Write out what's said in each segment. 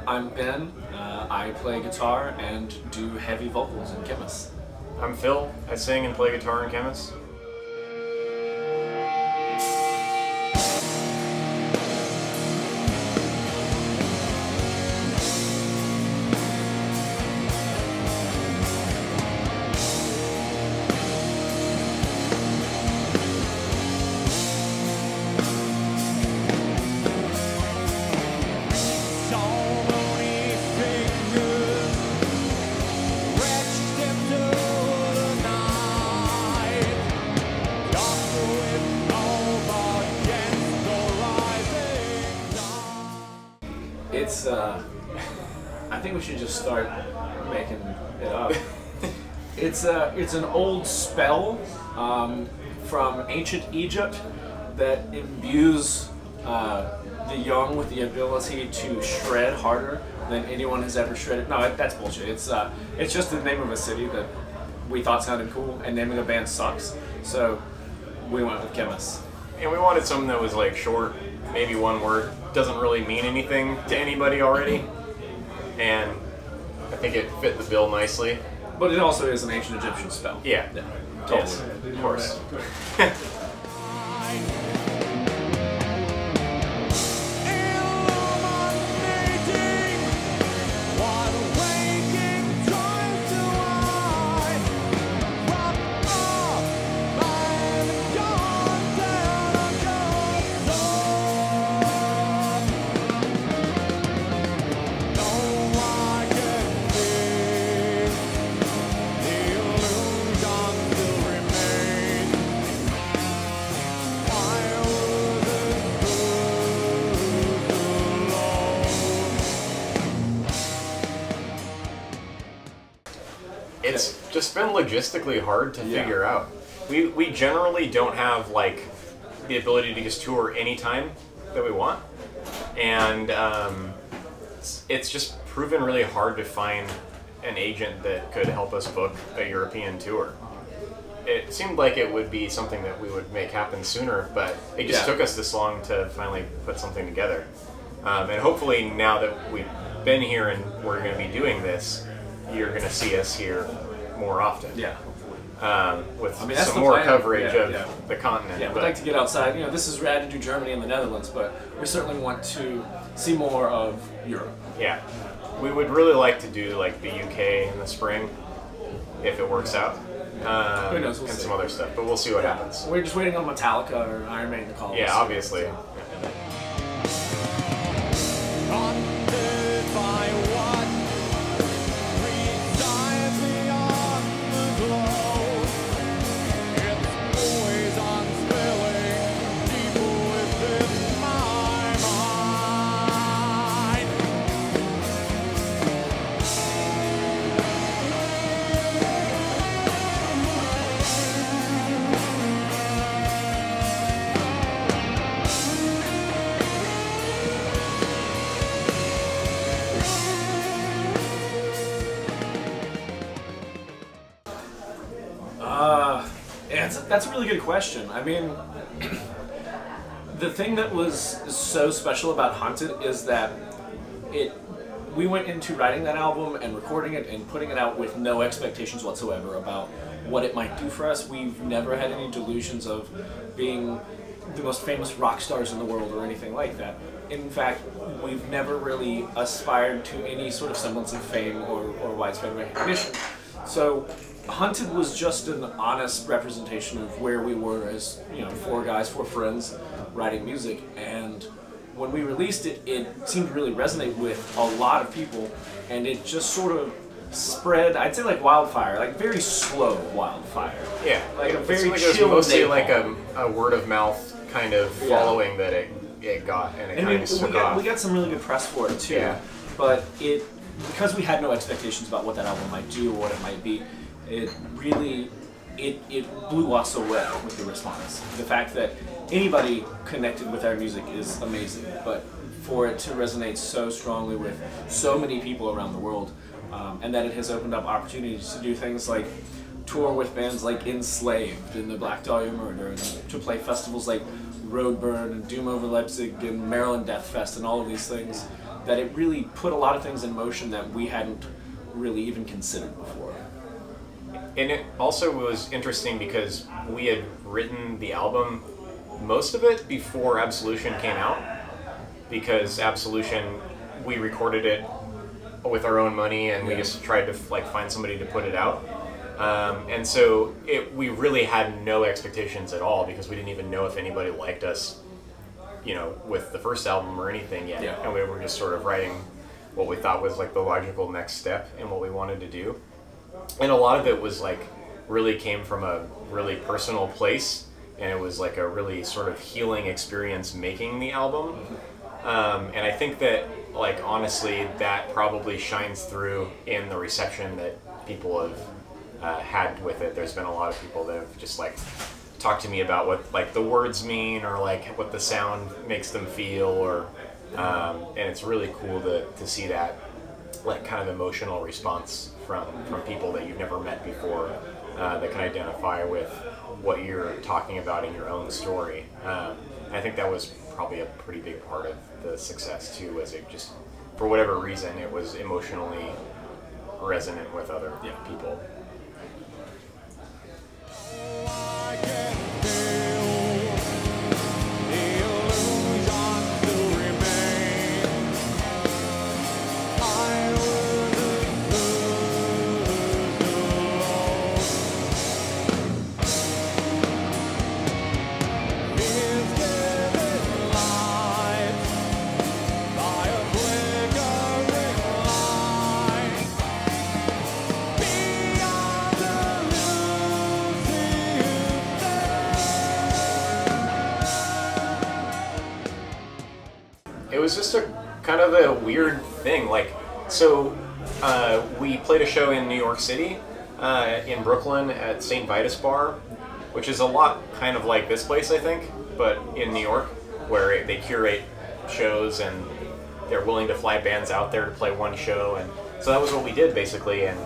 I'm Ben. I play guitar and do heavy vocals in Khemmis. I'm Phil. I sing and play guitar in Khemmis. It's, I think we should just start making it up. It's an old spell from ancient Egypt that imbues the young with the ability to shred harder than anyone has ever shredded. No, that's bullshit. It's just the name of a city that we thought sounded cool, and naming a band sucks. So we went with Khemmis. And we wanted something that was like short, maybe one word, doesn't really mean anything to anybody already, and I think it fit the bill nicely. But it also is an ancient Egyptian spell. Yeah, Totally. Yes, of course. It's just been logistically hard to figure out. We generally don't have like the ability to just tour anytime that we want, and it's just proven really hard to find an agent that could help us book a European tour. It seemed like it would be something that we would make happen sooner, but it just took us this long to finally put something together. And hopefully now that we've been here and we're going to be doing this, you're going to see us here more often. Yeah. With some more coverage of the continent. Yeah, we'd like to get outside. You know, this is rad to do Germany and the Netherlands, but we certainly want to see more of Europe. Yeah. We would really like to do like the UK in the spring, if it works out. Who knows? We'll and see. some other stuff, but we'll see what happens. We're just waiting on Metallica or Iron Maiden to call us. Yeah, obviously. That's a really good question. I mean, the thing that was so special about Haunted is that we went into writing that album and recording it and putting it out with no expectations whatsoever about what it might do for us. We've never had any delusions of being the most famous rock stars in the world or anything like that. In fact, we've never really aspired to any sort of semblance of fame or widespread recognition. So Haunted was just an honest representation of where we were as, you know, four guys, four friends writing music. And when we released it, it seemed to really resonate with a lot of people, and it just sort of spread, I'd say like wildfire, like very slow wildfire. Yeah, like a very like chill, mostly like a word of mouth kind of following that it got, and it kind of took off. We got some really good press for it too, but because we had no expectations about what that album might do or what it might be, it really, it blew us away with the response. The fact that anybody connected with our music is amazing, but for it to resonate so strongly with so many people around the world, and that it has opened up opportunities to do things like tour with bands like Enslaved and the Black Dahlia Murder, and to play festivals like Roadburn and Doom Over Leipzig and Maryland Death Fest and all of these things, that it really put a lot of things in motion that we hadn't really even considered before. And it also was interesting because we had written the album, most of it before Absolution came out, because Absolution, we recorded it with our own money and we just tried to like find somebody to put it out. And so we really had no expectations at all because we didn't even know if anybody liked us, you know, with the first album or anything yet. And we were just sort of writing what we thought was like the logical next step in what we wanted to do. And a lot of it was like really came from a really personal place, and it was like a really sort of healing experience making the album. And I think that, like, honestly, that probably shines through in the reception that people have had with it. There's been a lot of people that have just like talked to me about what like the words mean or like what the sound makes them feel, or and it's really cool to see that like kind of emotional response from people that you've never met before, that can identify with what you're talking about in your own story. I think that was probably a pretty big part of the success too, was it just, for whatever reason, it was emotionally resonant with other people. It was just a kind of a weird thing. Like, so we played a show in New York City, in Brooklyn at St. Vitus Bar, which is a lot kind of like this place, I think, but in New York, where they curate shows and they're willing to fly bands out there to play one show. And so that was what we did, basically. And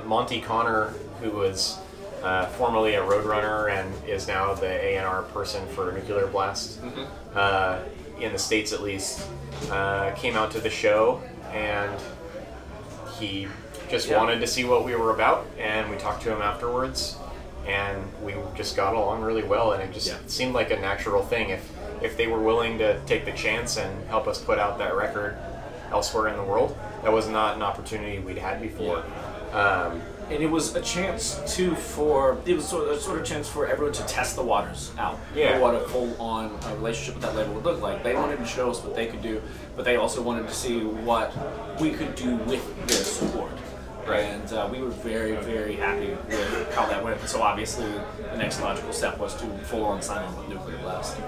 Monty Connor, who was formerly a Roadrunner and is now the A&R person for Nuclear Blast, in the States at least, came out to the show, and he just wanted to see what we were about, and we talked to him afterwards, and we just got along really well, and it just seemed like a natural thing. If they were willing to take the chance and help us put out that record elsewhere in the world, that was not an opportunity we'd had before. And it was a chance too it was sort of a chance for everyone to test the waters out. What a full-on relationship with that label would look like. They wanted to show us what they could do, but they also wanted to see what we could do with their support. And we were very, very happy with how that went. So obviously, the next logical step was to full-on sign on with Nuclear Blast.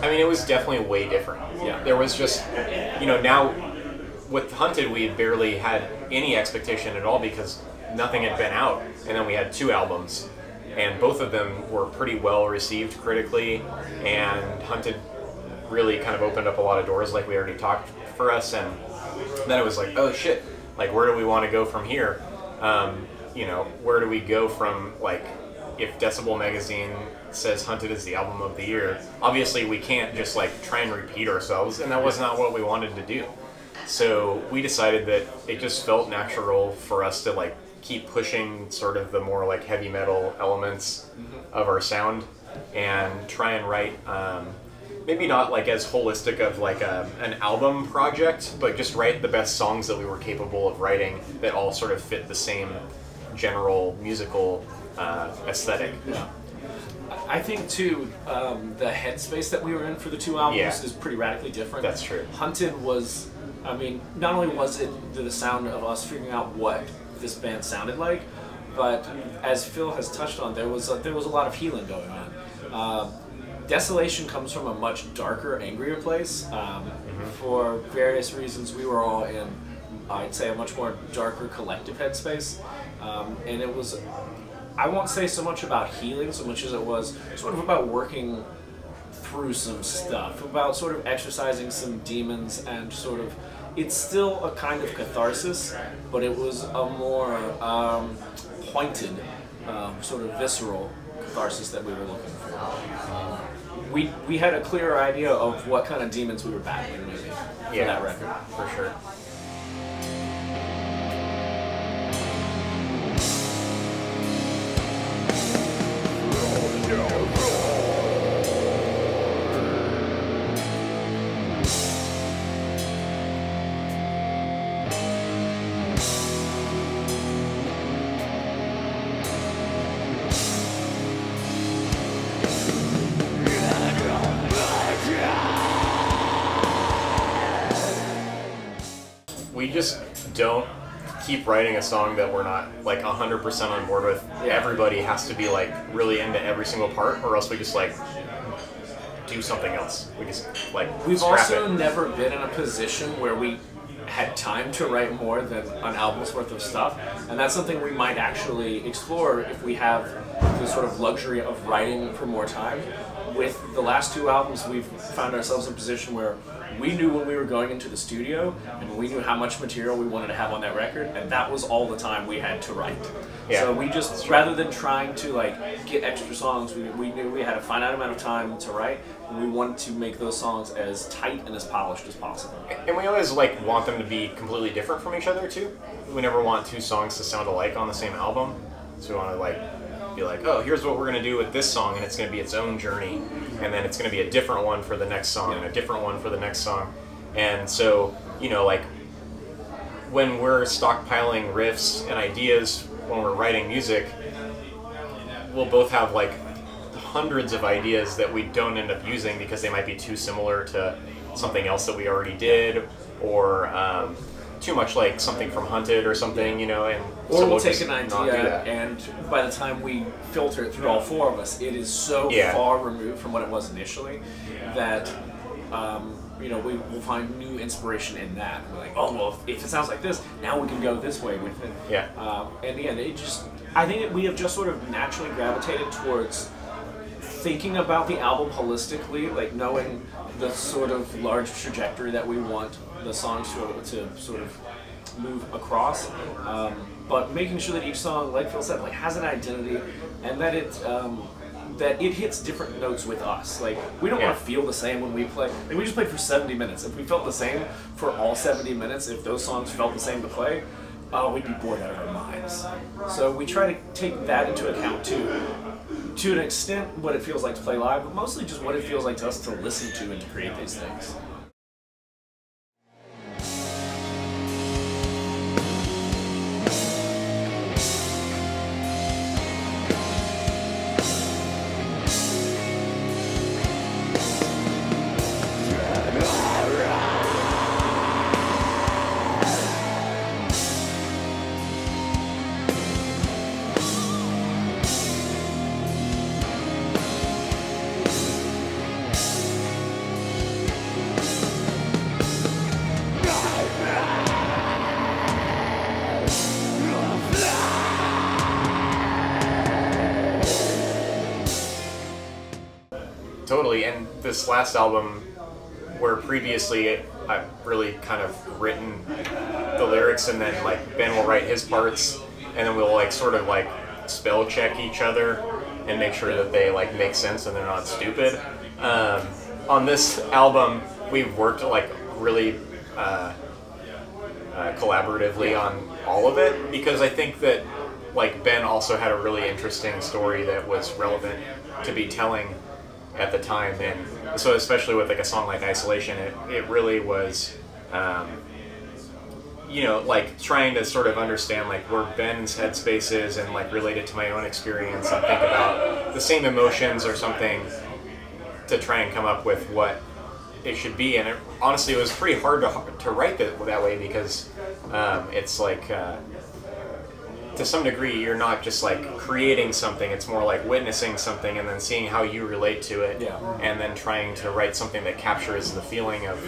I mean, it was definitely way different. There was just, you know, now with Hunted, we had barely had any expectation at all because nothing had been out. And then we had 2 albums, and both of them were pretty well received critically, and Hunted really kind of opened up a lot of doors, like we already talked, for us. And then it was like, oh shit, like where do we want to go from here? You know, where do we go from, like, if Decibel Magazine says Hunted is the album of the year, obviously we can't just like try and repeat ourselves, and that was not what we wanted to do. So we decided that it just felt natural for us to like keep pushing sort of the more like heavy metal elements of our sound and try and write maybe not like as holistic of like an album project, but just write the best songs that we were capable of writing that all sort of fit the same general musical aesthetic. I think too, the headspace that we were in for the 2 albums is pretty radically different. That's true. Hunted was, I mean, not only was it the sound of us figuring out what this band sounded like, but as Phil has touched on, there was a lot of healing going on. Desolation comes from a much darker, angrier place. For various reasons, we were all in, I'd say, a much more darker collective headspace. And it was, I won't say so much about healing so much as it was sort of about working through some stuff, about sort of exercising some demons, and sort of, it's still a kind of catharsis, but it was a more pointed, sort of visceral catharsis that we were looking for. We had a clearer idea of what kind of demons we were battling, maybe, for that record. For sure. We just don't keep writing a song that we're not like 100% on board with. Everybody has to be like really into every single part, or else we just like do something else. We just like We've also never been in a position where we had time to write more than an album's worth of stuff, and that's something we might actually explore if we have the sort of luxury of writing for more time. With the last two albums, we've found ourselves in a position where we knew when we were going into the studio, and we knew how much material we wanted to have on that record, and that was all the time we had to write. So we just, rather than trying to like get extra songs, we knew we had a finite amount of time to write, and we wanted to make those songs as tight and as polished as possible. And we always like want them to be completely different from each other too. We never want two songs to sound alike on the same album, so we want to like be like, oh, here's what we're going to do with this song, and it's going to be its own journey, and then it's going to be a different one for the next song, and a different one for the next song. And so, you know, like, when we're stockpiling riffs and ideas when we're writing music, we'll both have, like, hundreds of ideas that we don't end up using because they might be too similar to something else that we already did, or too much like something from Hunted or something, you know, and or so we'll take an idea, and by the time we filter it through all four of us, it is so far removed from what it was initially that you know, we will find new inspiration in that. We're like, oh well, if it sounds like this, now we can go this way with it. And yeah, it just, I think we have just sort of naturally gravitated towards thinking about the album holistically, like knowing the sort of large trajectory that we want the songs to sort of move across, but making sure that each song, like Phil said, like has an identity, and that it hits different notes with us. Like, we don't want to feel the same when we play. Like, we just played for 70 minutes. If we felt the same for all 70 minutes, if those songs felt the same to play, we'd be bored out of our minds. So we try to take that into account too. To an extent, what it feels like to play live, but mostly just what it feels like to us to listen to and to create these things. Totally, and this last album, where previously I've really kind of written the lyrics, and then like Ben will write his parts, and then we'll like sort of like spell check each other and make sure that they like make sense and they're not stupid. On this album, we've worked like really collaboratively on all of it, because I think that like Ben also had a really interesting story that was relevant to be telling at the time, and so especially with like a song like Isolation, it really was you know, like trying to sort of understand like where Ben's headspace is and like relate it to my own experience and think about the same emotions or something to try and come up with what it should be. And honestly, it was pretty hard to write that way, because it's like to some degree, you're not just like creating something, it's more like witnessing something and then seeing how you relate to it, and then trying to write something that captures the feeling of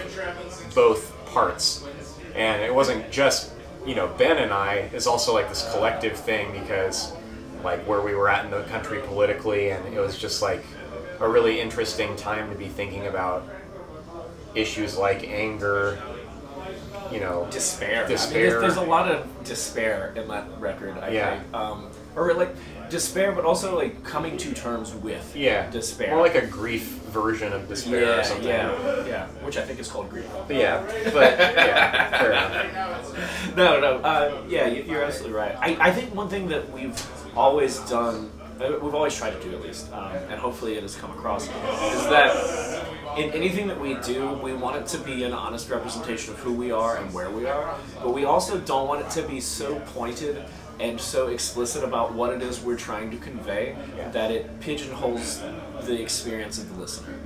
both parts. And it wasn't just, you know, Ben and I, it's also like this collective thing, because like where we were at in the country politically, and it was just like a really interesting time to be thinking about issues like anger, you know, despair. I mean, there's a lot of despair in that record, I think. Or like despair, but also like coming to terms with despair. More like a grief version of despair or something. Yeah, which I think is called grief. But fair enough. No, you're absolutely right. I think one thing that we've always done, we've always tried to do at least, and hopefully it has come across, is that in anything that we do, we want it to be an honest representation of who we are and where we are, but we also don't want it to be so pointed and so explicit about what it is we're trying to convey that it pigeonholes the experience of the listener.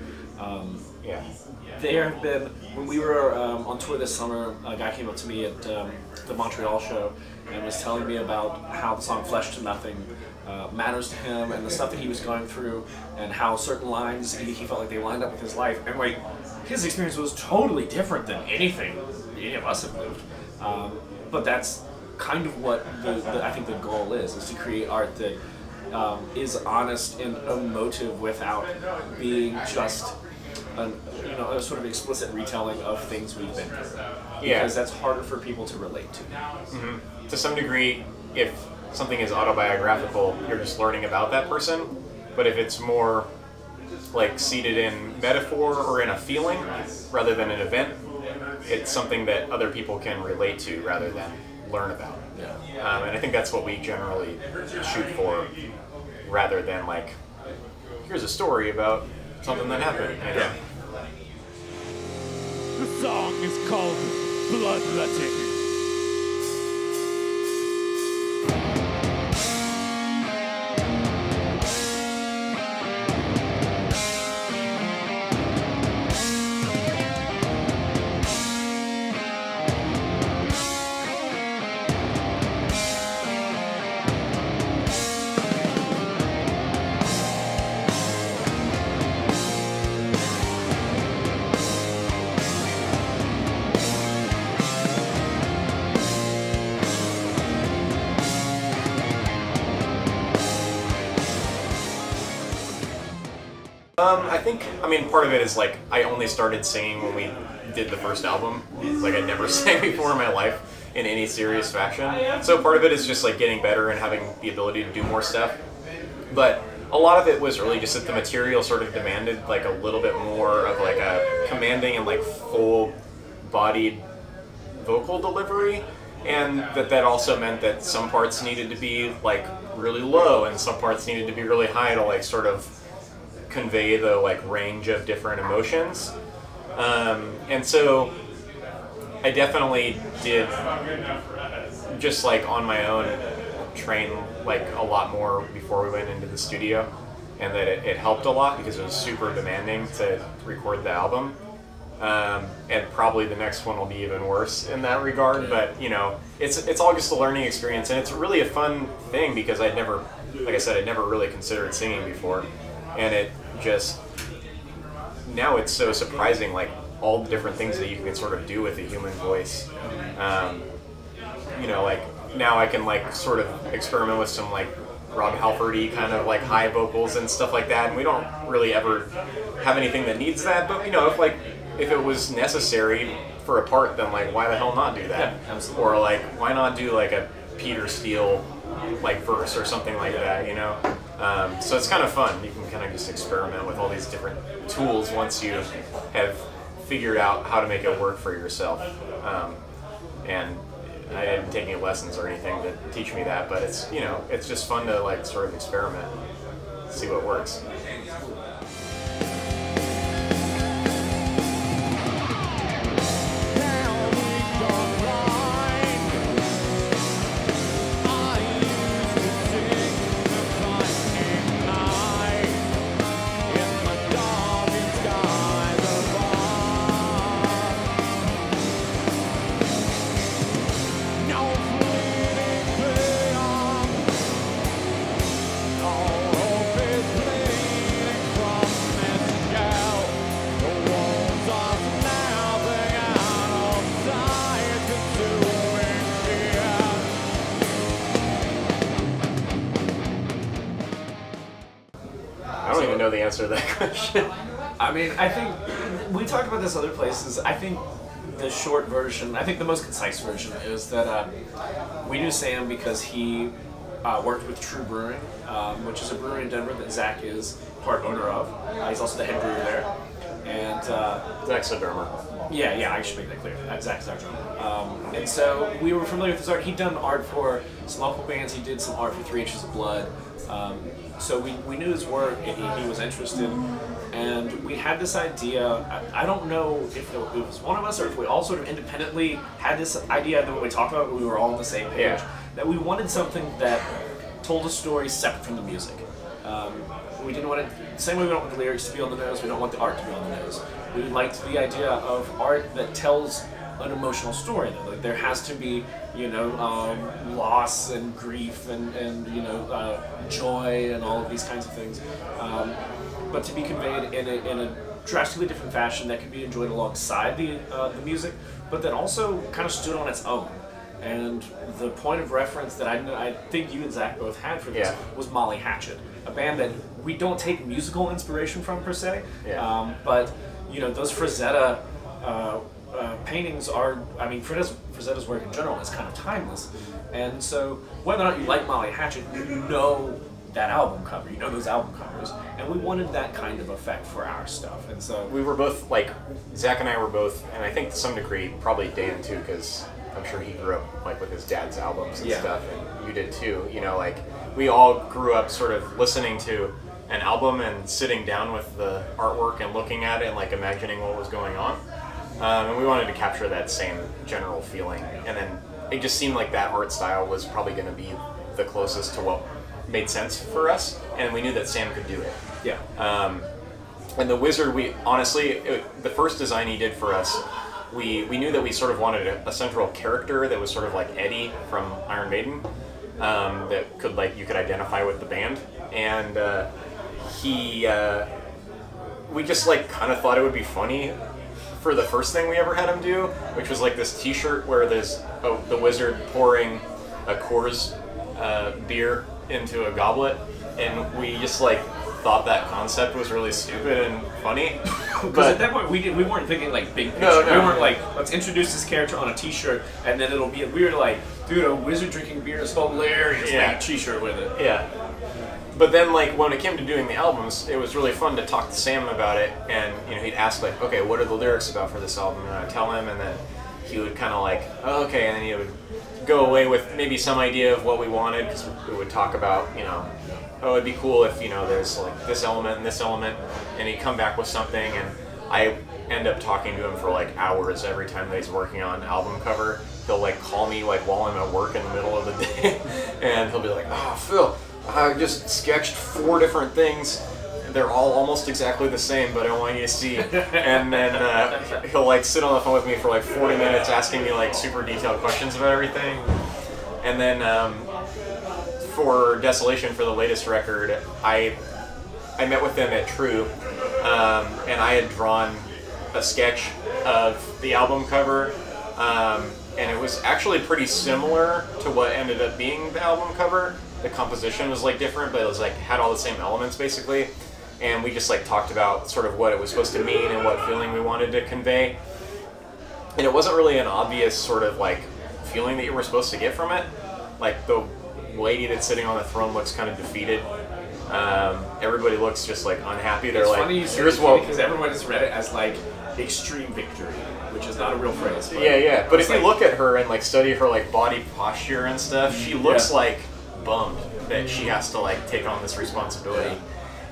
There have been, when we were on tour this summer, a guy came up to me at the Montreal show and was telling me about how the song Flesh to Nothing matters to him, and the stuff that he was going through, and how certain lines he felt like they lined up with his life. And like, his experience was totally different than anything any of us have lived. But that's kind of what I think the goal is to create art that is honest and emotive without being just a sort of explicit retelling of things we've been through. Because that's harder for people to relate to. Mm-hmm. To some degree, if something is autobiographical, you're just learning about that person. But if it's more like seated in metaphor or in a feeling rather than an event, it's something that other people can relate to rather than learn about. And I think that's what we generally shoot for, rather than like, here's a story about something that happened. You know? The song is called Bloodletting. I mean, part of it is like, I only started singing when we did the first album. Like, I'd never sang before in my life in any serious fashion. So part of it is just like getting better and having the ability to do more stuff. But a lot of it was really just that the material sort of demanded like a little bit more of like a commanding and like full-bodied vocal delivery. And that also meant that some parts needed to be like really low and some parts needed to be really high to like sort of convey the like range of different emotions. And so I definitely did, just like on my own, train like a lot more before we went into the studio, and that it helped a lot because it was super demanding to record the album. And probably the next one will be even worse in that regard, but you know, it's all just a learning experience, and it's really a fun thing because I'd never, like I said, I'd never really considered singing before, and it just, now it's so surprising, like all the different things that you can sort of do with a human voice. You know, like now I can like sort of experiment with some like Rob Halford-y kind of like high vocals and stuff like that, and we don't really ever have anything that needs that, but you know, if it was necessary for a part, then like why the hell not do that? Yeah, absolutely. Or like why not do like a Peter Steele like verse or something like that, you know? So it's kind of fun. You can kind of just experiment with all these different tools once you have figured out how to make it work for yourself. And I didn't take any lessons or anything to teach me that, but it's, you know, it's just fun to like sort of experiment, see what works. know the answer to that question. I mean, I think we talked about this other places. I think the short version, I think the most concise version is that we knew Sam because he worked with True Brewing, which is a brewery in Denver that Zach is part owner of. He's also the head brewer there. And Zach's a drummer. Yeah, I should make that clear. Zach's our drummer. And so we were familiar with his art. He'd done art for some local bands. He did some art for 3 Inches of Blood. So we knew his work, and he was interested. And we had this idea. I don't know if it was one of us or if we all sort of independently had this idea that when we talked about it, we were all on the same page. That we wanted something that told a story separate from the music. We didn't want it, same way we don't want the lyrics to be on the nose, we don't want the art to be on the nose. We liked the idea of art that tells an emotional story, though. Like, there has to be, loss and grief and joy and all of these kinds of things. But to be conveyed in a drastically different fashion that could be enjoyed alongside the music, but that also kind of stood on its own. And the point of reference that I think you and Zach both had for this was Molly Hatchet, a band that we don't take musical inspiration from per se, but those Frazetta paintings are, Frazetta's work in general is kind of timeless. And so whether or not you like Molly Hatchet, you know that album cover, those album covers, and we wanted that kind of effect for our stuff. And so we were both, like, Zach and I were both, and I think to some degree probably Dan too, because I'm sure he grew up like with his dad's albums and stuff, and you did too. We all grew up sort of listening to an album and sitting down with the artwork and looking at it and like imagining what was going on. And we wanted to capture that same general feeling. And then it just seemed like that art style was probably going to be the closest to what made sense for us. And we knew that Sam could do it. Yeah. And the Wizard, the first design he did for us, we knew that we sort of wanted a central character that was sort of like Eddie from Iron Maiden, that you could identify with the band. And we just kind of thought it would be funny for the first thing we ever had him do, which was like this T-shirt where there's the Wizard pouring a Coors beer into a goblet, and we just thought that concept was really stupid and funny. Because at that point we weren't thinking like big picture. No. We weren't like, let's introduce this character on a T-shirt and then it'll be. We were like, dude, a wizard drinking beer is hilarious. Make a T-shirt with it. Yeah. But then when it came to doing the albums, it was really fun to talk to Sam about it, and he'd ask okay, what are the lyrics about for this album? And I'd tell him, and then he would kind of oh, okay, and then he would go away with maybe some idea of what we wanted, because we would talk about, oh, it'd be cool if, there's this element and this element, and he'd come back with something, and I end up talking to him for hours every time that he's working on an album cover. He'll call me while I'm at work in the middle of the day, and he'll be like, oh, Phil, I just sketched 4 different things. They're all almost exactly the same, but I want you to see. And then he'll sit on the phone with me for 40 minutes asking me super detailed questions about everything. And then for Desolation, for the latest record, I met with them at True, and I had drawn a sketch of the album cover, and it was actually pretty similar to what ended up being the album cover. The composition was different, but it was had all the same elements basically. And we just talked about sort of what it was supposed to mean and what feeling we wanted to convey. And it wasn't really an obvious sort of feeling that you were supposed to get from it. The lady that's sitting on the throne looks kind of defeated. Everybody looks just unhappy. They're funny you say here's what, because everyone has read it as extreme victory, which is not a real phrase. But yeah. But if you look at her and study her body posture and stuff, she looks bummed that she has to take on this responsibility.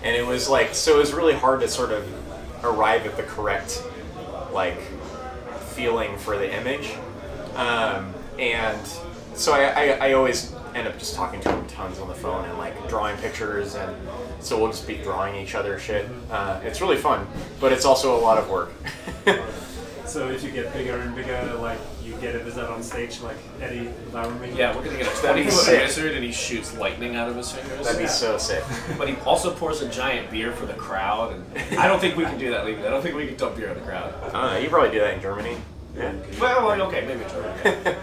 And it was so it was really hard to sort of arrive at the correct feeling for the image. And so I always end up just talking to him tons on the phone and drawing pictures, and so we'll just be drawing each other shit. It's really fun, but it's also a lot of work. So if you get bigger and bigger, you get a visit on stage like Eddie Laramie? Yeah, we're gonna get a 20-foot wizard and he shoots lightning out of his fingers. That'd be so sick. But he also pours a giant beer for the crowd, and I don't think we can do that legally. I don't think we can dump beer on the crowd. I don't know, you probably do that in Germany. Yeah. Well, okay, maybe in Germany.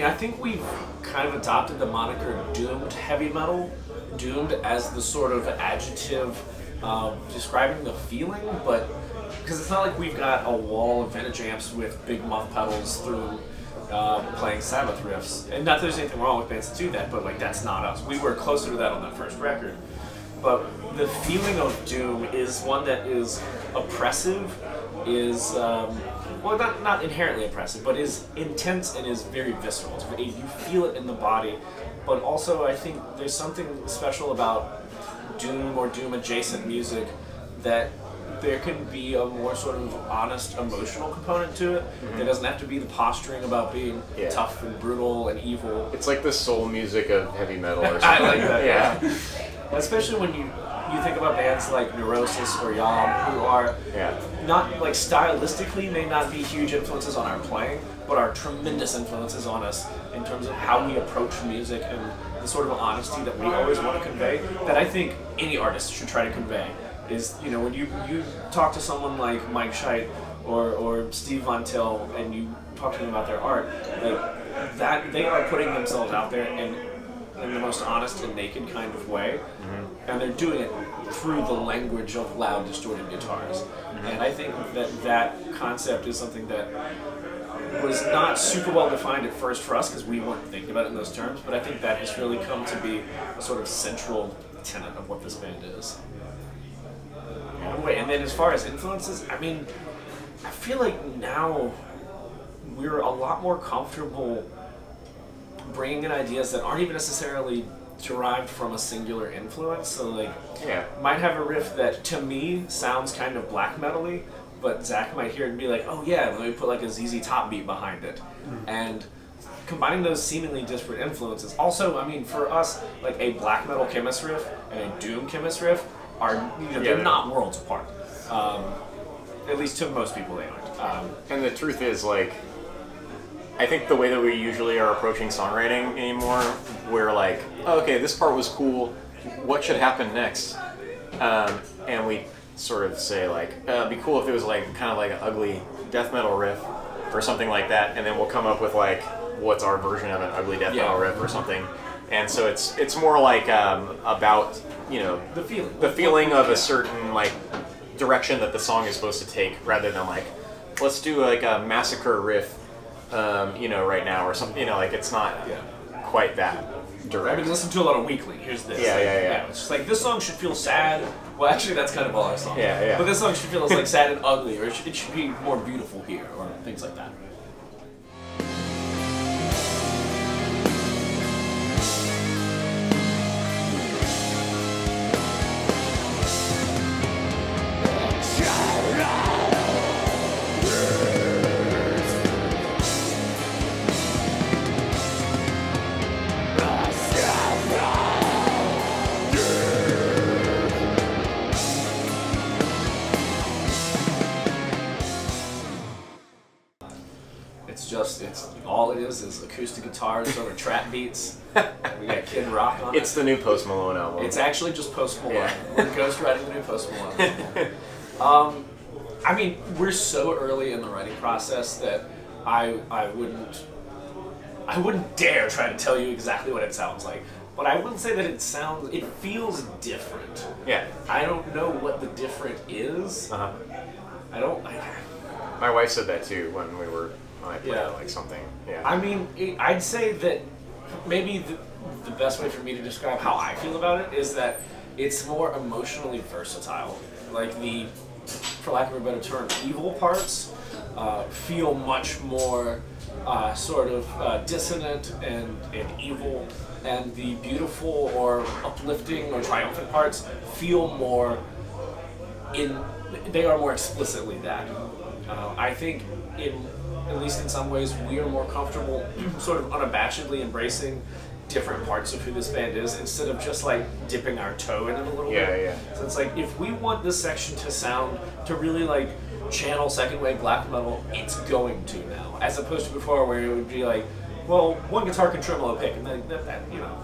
I think we've kind of adopted the moniker doomed heavy metal, doomed as the sort of adjective describing the feeling, but because it's not like we've got a wall of vintage amps with big muff pedals through playing Sabbath riffs. And not that there's anything wrong with bands that do that, but like that's not us. We were closer to that on that first record. But the feeling of doom is one that is oppressive, is well, not inherently oppressive, but is intense and is very visceral. You feel it in the body, but also I think there's something special about doom or doom adjacent music that there can be a more sort of honest emotional component to it. There doesn't have to be the posturing about being tough and brutal and evil. It's like the soul music of heavy metal or something. I like that, yeah. Especially when you think about bands like Neurosis or Yom, who are not, like, stylistically may not be huge influences on our playing, but are tremendous influences on us in terms of how we approach music and the sort of honesty that we always want to convey, that I think any artist should try to convey. Is, you know, when you talk to someone like Mike Scheidt or Steve Von Till and you talk to them about their art, like that, they are putting themselves out there in the most honest and naked kind of way, and they're doing it through the language of loud, distorted guitars. And I think that concept is something that was not super well defined at first for us because we weren't thinking about it in those terms, but I think that has really come to be a sort of central tenet of what this band is. And then as far as influences, I mean, I feel like now we're a lot more comfortable bringing in ideas that aren't even necessarily derived from a singular influence. So like, might have a riff that to me sounds kind of black metal-y, but Zach might hear it and be like, oh yeah, let me put like a ZZ Top beat behind it. And combining those seemingly disparate influences. Also, I mean, for us, like a black metal Khemmis riff and a doom Khemmis riff are, you know, they're not worlds apart. At least to most people they aren't. And the truth is, like, I think the way that we usually are approaching songwriting anymore, we're like, oh, okay, this part was cool, what should happen next? And we sort of say like, it'd be cool if it was like kind of like an ugly death metal riff or something like that, and then we'll come up with like, what's our version of an ugly death metal riff or something. And so it's more like about, you know, the feeling of a certain like direction that the song is supposed to take, rather than like, let's do like a massacre riff, you know, right now or something. You know, like it's not quite that direct. I mean, listen to a lot of Weekly. Here's this. Yeah. It's just like, this song should feel sad. Well, actually, that's kind of all our songs. Yeah. But this song should feel like sad and ugly, or it should be more beautiful here, or things like that. It's all it is acoustic guitars over trap beats. We got Kid Rock on it. It's the new Post Malone album. It's actually just Post Malone. We're ghostwriting the new Post Malone. I mean, we're so early in the writing process that I wouldn't dare try to tell you exactly what it sounds like. But I wouldn't say that it feels different. Yeah. I don't know what the different is. My wife said that too when I played like something. Yeah. I mean, I'd say that maybe the best way for me to describe how I feel about it is that it's more emotionally versatile. Like for lack of a better term, evil parts feel much more sort of dissonant and evil, and the beautiful or uplifting or triumphant parts feel more they are more explicitly that. I think at least in some ways, we are more comfortable sort of unabashedly embracing different parts of who this band is, instead of just like dipping our toe in it a little bit. Yeah. So it's like, if we want this section to really like channel second wave black metal, it's going to now, as opposed to before where it would be like, well, one guitar can tremolo pick, and then that you know,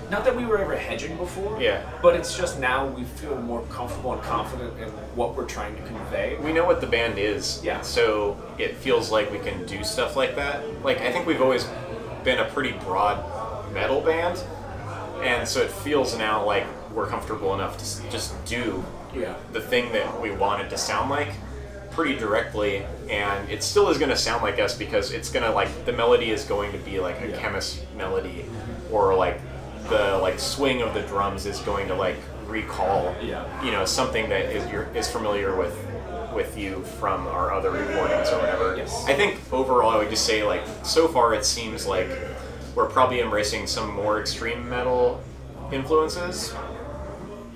not that we were ever hedging before, but it's just now we feel more comfortable and confident in what we're trying to convey. We know what the band is, so it feels like we can do stuff like that. Like, I think we've always been a pretty broad metal band, and so it feels now like we're comfortable enough to just do the thing that we want it to sound like pretty directly, and it still is going to sound like us because it's going to, like, the melody is going to be like a Khemmis melody, or like the swing of the drums is going to like recall you know, something that is familiar with you from our other recordings or whatever. Yes. I think overall I would just say, like, so far it seems like we're probably embracing some more extreme metal influences,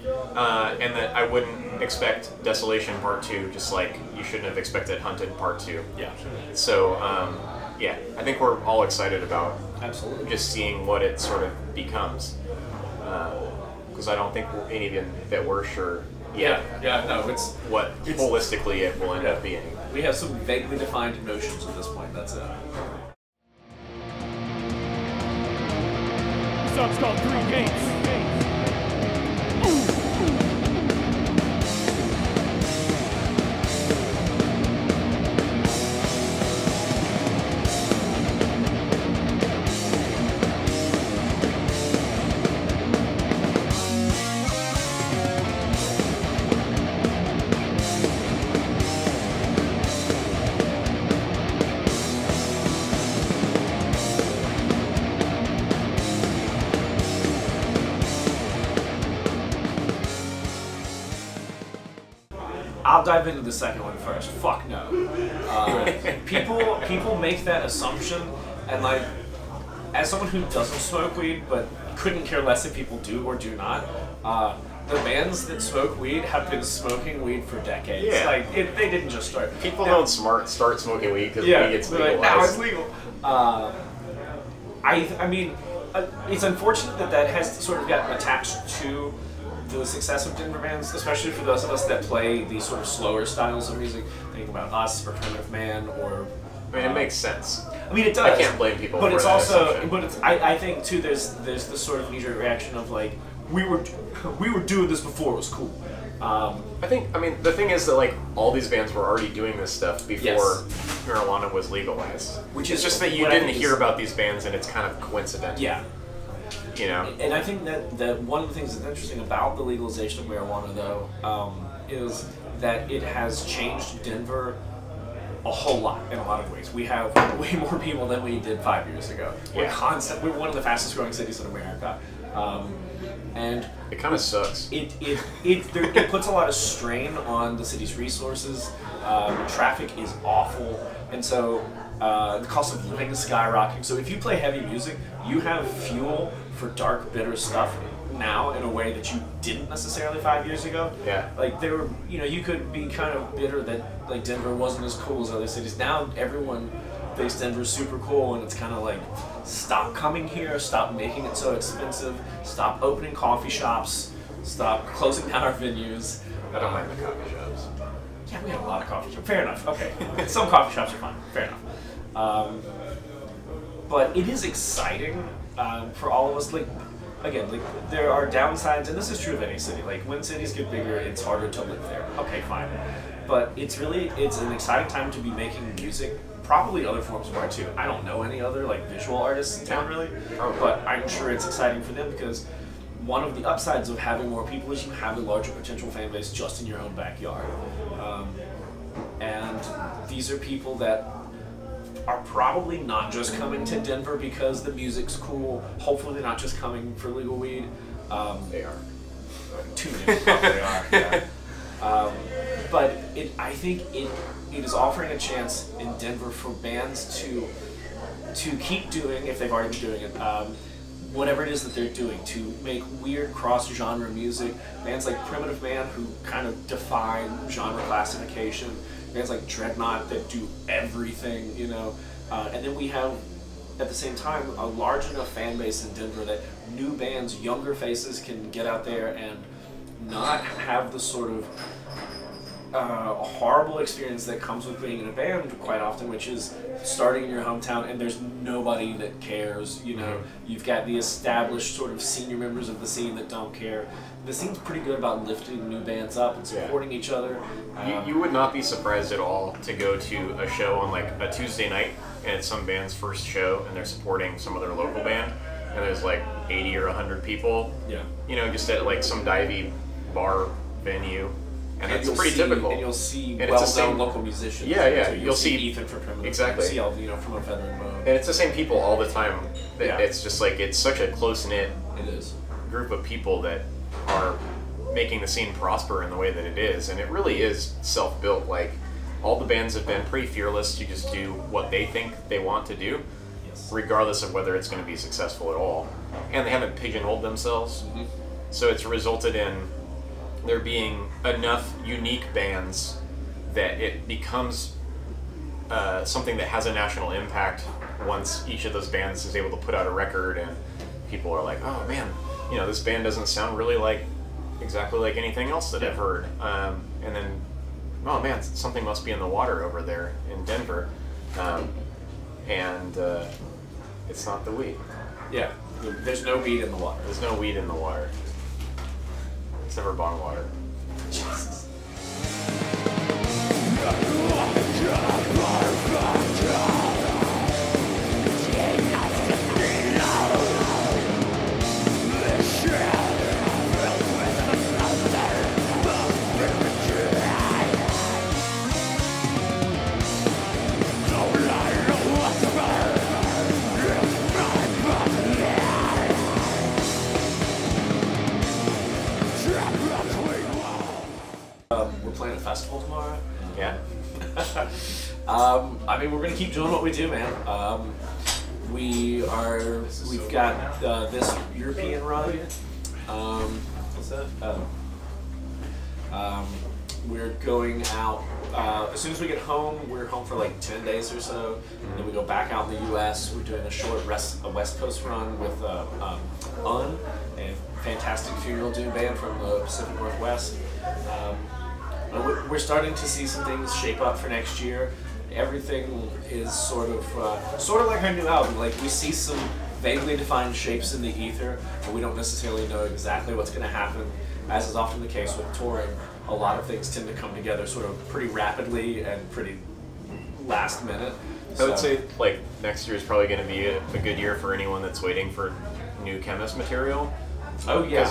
and that I wouldn't expect Desolation Part 2, just like you shouldn't have expected Hunted Part 2. Yeah. So, yeah, I think we're all excited about just seeing what it sort of becomes. Because I don't think any that we're sure yet no, it's holistically it will end up being. We have some vaguely defined notions at this point, that's it. The song's called Three Gates. I'll dive into the second one first. Fuck no. People make that assumption, and like, as someone who doesn't smoke weed but couldn't care less if people do or do not, the bands that smoke weed have been smoking weed for decades. Yeah. Like, they didn't just start. People don't start smoking weed because weed gets legalized. Now it's legal. I mean, it's unfortunate that has sort of gotten attached to the success of Denver bands, especially for those of us that play these sort of slower styles of music. Think about us or Primitive Man, or I mean, it makes sense. I mean, it does. I can't blame people but for it's that also, assumption. but it's. I think too. There's this sort of knee-jerk reaction of like, we were doing this before it was cool. I mean, the thing is that, like, all these bands were already doing this stuff before marijuana was legalized. Which is is just that you didn't hear about these bands, and it's kind of coincidental. Yeah. You know? And I think that one of the things that's interesting about the legalization of marijuana, though, is that it has changed Denver a whole lot in a lot of ways. We have way more people than we did 5 years ago. We're one of the fastest growing cities in America. And it kind of sucks. It puts a lot of strain on the city's resources. Traffic is awful, and so the cost of living is skyrocketing. So if you play heavy music, you have fuel for dark, bitter stuff now in a way that you didn't necessarily 5 years ago. Yeah. Like, there were, you could be kind of bitter that like Denver wasn't as cool as other cities. Now everyone thinks Denver's super cool, and it's kind of like, stop coming here, stop making it so expensive, stop opening coffee shops, stop closing down our venues. I don't mind the coffee shops. Yeah, we have a lot of coffee shops. Fair enough. Okay. Some coffee shops are fine. Fair enough. But it is exciting for all of us. Like, again, like, there are downsides, and this is true of any city. Like, when cities get bigger, it's harder to live there. Okay, fine. But it's an exciting time to be making music. Probably other forms of art too. I don't know any other like visual artists in town really, but I'm sure it's exciting for them because one of the upsides of having more people is you have a larger potential fan base just in your own backyard. And these are people that are probably not just coming to Denver because the music's cool. Hopefully they're not just coming for legal weed. They are. Too many probably are, yeah. But I think it is offering a chance in Denver for bands to keep doing, if they've already been doing it, whatever it is that they're doing, to make weird cross-genre music. Bands like Primitive Man, who kind of defy genre classification. Bands like Dreadnought that do everything, and then we have, at the same time, a large enough fan base in Denver that new bands, younger faces can get out there and not have the sort of horrible experience that comes with being in a band quite often, which is starting in your hometown and there's nobody that cares. You've got the established sort of senior members of the scene that don't care. The scene's pretty good about lifting new bands up and supporting each other. You would not be surprised at all to go to a show on like a Tuesday night and it's some band's first show, and they're supporting some other local band, and there's like 80 or 100 people. Yeah. You know, just at like some divey bar venue. And it's pretty typical. And you'll see and well-known local musicians. Yeah, yeah. So you'll see Ethan from Primitive. Exactly. You'll see Alvino from A Feather in Bow. And it's the same people all the time. Yeah. It's just like, it's such a close-knit group of people that are making the scene prosper in the way that it is. And it really is self-built. Like, all the bands have been pretty fearless to just do what they think they want to do, regardless of whether it's going to be successful at all. And they haven't pigeonholed themselves. So it's resulted in there being enough unique bands that it becomes something that has a national impact once each of those bands is able to put out a record, and people are like, oh man, you know, this band doesn't sound really like exactly like anything else that I've heard. And then, oh man, something must be in the water over there in Denver. And it's not the weed. Yeah, there's no weed in the water. There's no weed in the water. It's never bong water. Jesus. We're playing a festival tomorrow. Yeah. I mean, we're gonna keep doing what we do, man. We've got this European run. What's that? We're going out as soon as we get home. We're home for like 10 days or so, and then we go back out in the U.S. We're doing a short West Coast run with Un, a fantastic funeral doom band from the Pacific Northwest. We're starting to see some things shape up for next year. Everything is sort of like our new album. Like, we see some vaguely defined shapes in the ether, but we don't necessarily know exactly what's going to happen. As is often the case with touring, a lot of things tend to come together sort of pretty rapidly and pretty last minute. I would say like next year is probably going to be a good year for anyone that's waiting for new Khemmis material. Oh yeah.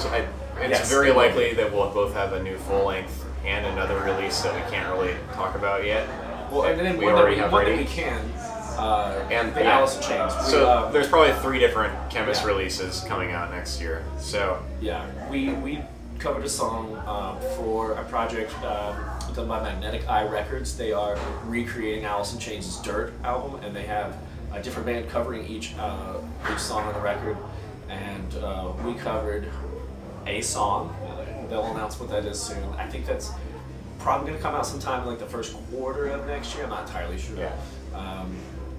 It's very likely that we'll both have a new full length and another release that we can't really talk about yet. Well, and then we already have ready. We can. And the Allison Chains. So there's probably 3 different Khemmis releases coming out next year. So yeah, we covered a song for a project done by Magnetic Eye Records. They are recreating Allison Chains' Dirt album, and they have a different band covering each song on the record. And we covered a song. They'll announce what that is soon. I think that's probably going to come out sometime in like the first quarter of next year. I'm not entirely sure. Yeah.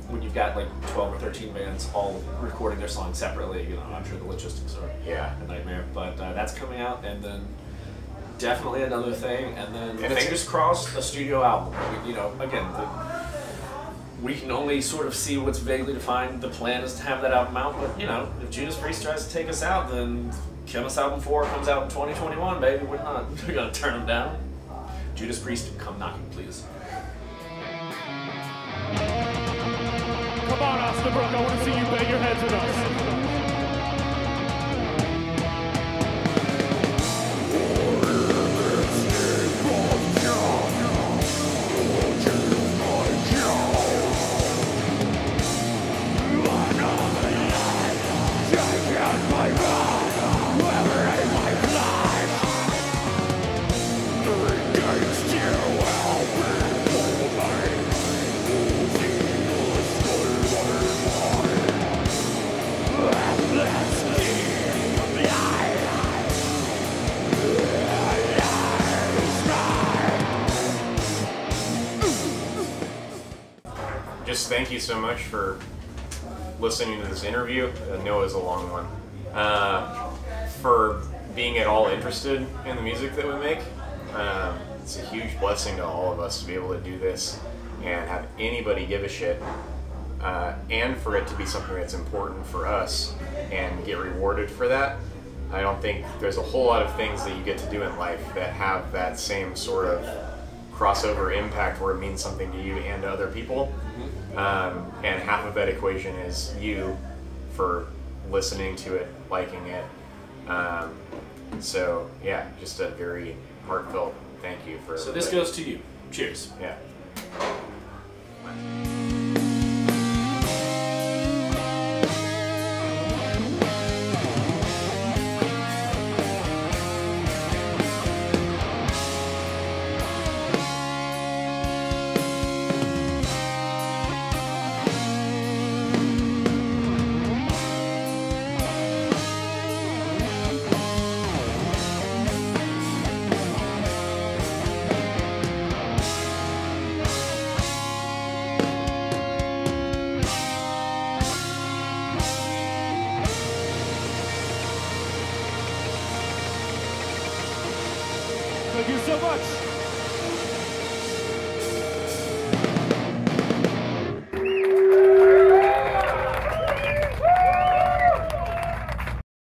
When you've got like 12 or 13 bands all recording their songs separately, you know, I'm sure the logistics are a nightmare. But that's coming out, and then definitely another thing, and then fingers crossed, a studio album. I mean, you know, again, we can only sort of see what's vaguely defined. The plan is to have that album out, but you know, if Judas Priest tries to take us out, then Khemmis Album 4 comes out in 2021, baby. We're gonna turn them down. Judas Priest, come knocking, please. Come on, Osnabrück, I want to see you bang your heads with us. Just thank you so much for listening to this interview. I know it was a long one. For being at all interested in the music that we make. It's a huge blessing to all of us to be able to do this and have anybody give a shit. And for it to be something that's important for us and get rewarded for that. I don't think there's a whole lot of things that you get to do in life that have that same sort of crossover impact where it means something to you and to other people. and half of that equation is you for listening to it, liking it. So yeah, just a very heartfelt thank you for. So this goes to you. Cheers. Yeah. Thank you so much.